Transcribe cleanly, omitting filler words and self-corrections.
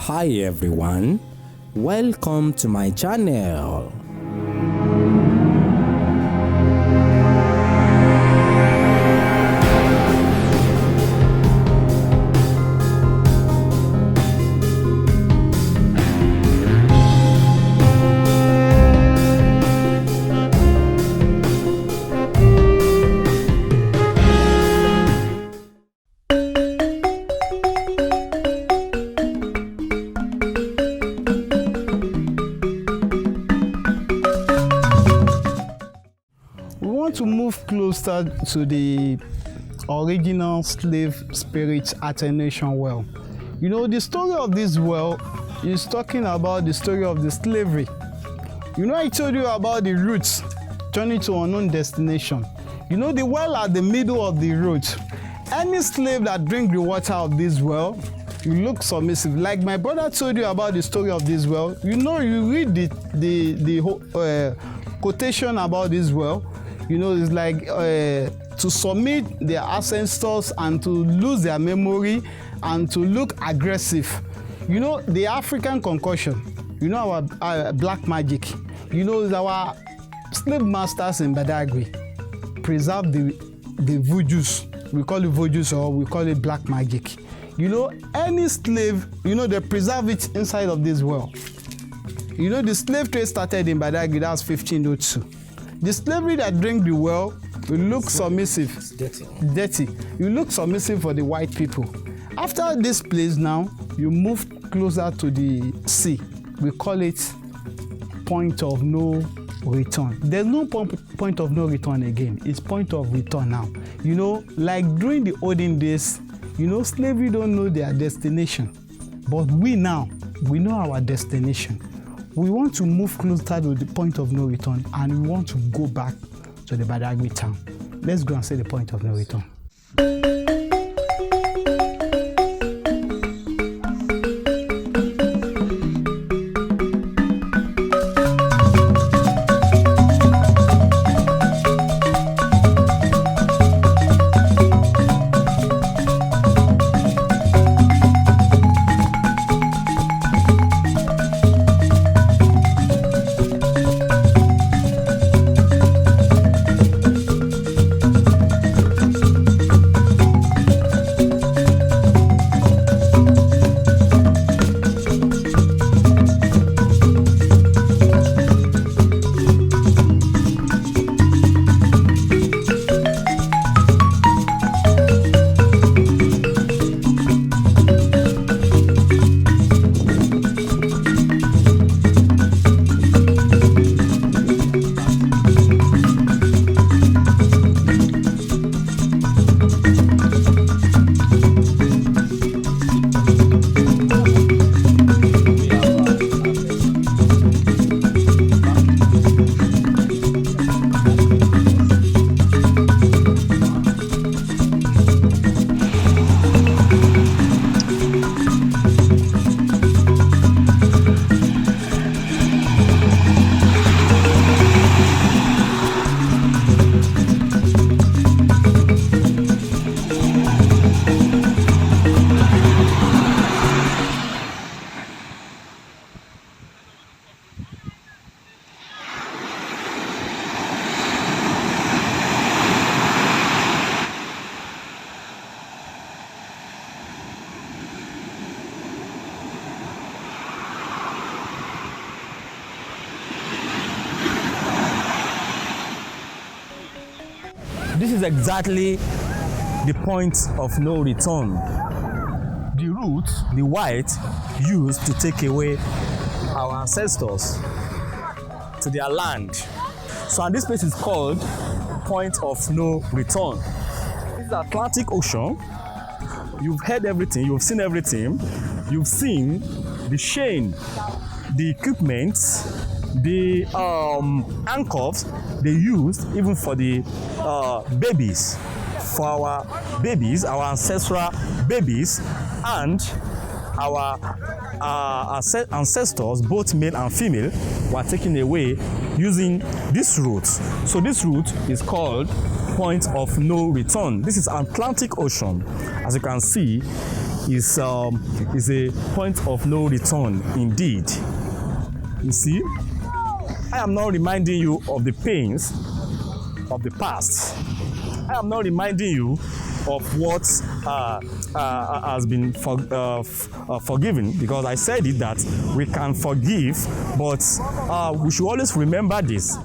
Hi everyone, welcome to my channel. We want to move closer to the original slave spirit attenuation well. You know, the story of this well is talking about the story of the slavery. You know, I told you about the roots journey to unknown destination. You know, the well at the middle of the road. Any slave that drink the water of this well, you look submissive. Like my brother told you about the story of this well. You know, you read the quotation about this well. You know, it's like to submit their ancestors and to lose their memory and to look aggressive. You know, the African concoction, you know, our black magic, you know, our slave masters in Badagry preserve the voodoos. We call it voodoos or we call it black magic. You know, any slave, you know, they preserve it inside of this well. You know, the slave trade started in Badagry, that's 1502. The slavery that drink the well will look submissive. Dirty. You look submissive for the white people. After this place now, you move closer to the sea. We call it point of no return. There's no point of no return again. It's point of return now. You know, like during the olden days, you know, slavery don't know their destination. But we now, we know our destination. We want to move closer to the point of no return and we want to go back to the Badagry town. Let's go and say the point of no return. This is exactly the point of no return. The root, The white used to take away our ancestors to their land. So and this place is called point of no return. This is the Atlantic Ocean. You've heard everything, you've seen everything. You've seen the chain, the equipment, the anchors they used even for the babies, for our babies, our ancestral babies, and our ancestors, both male and female, were taken away using this route. So this route is called point of no return. This is Atlantic Ocean. As you can see, is a point of no return indeed. You see, I am not reminding you of the pains of the past. I am not reminding you of what has been forgiven, because I said it that we can forgive, but we should always remember this.